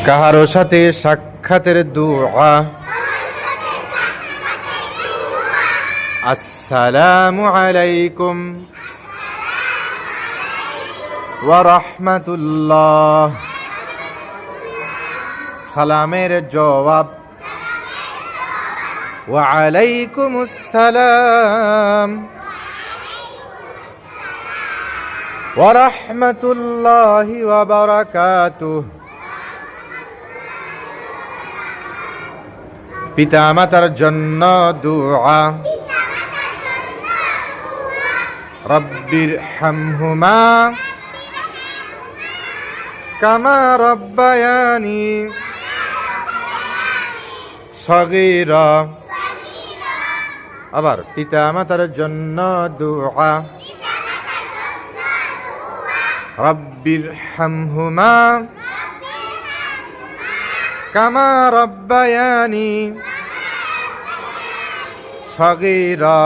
কাহারো সাথে সাক্ষাতের দুআ। আসসালামু আলাইকুম ওয়া রাহমাতুল্লাহ। সালামের জবাব ওয়া আলাইকুমুস সালাম ওয়া রাহমাতুল্লাহি ওয়া বারাকাতুহু। পিতা মাতার জন্য দুআ। রব্বির হামহুমা কামা রব্বায়ানি সগীরা। আবার পিতা মাতার জন্য দুআ। রব্বির হামহুমা কামা রব্বায়ানি সগীরা।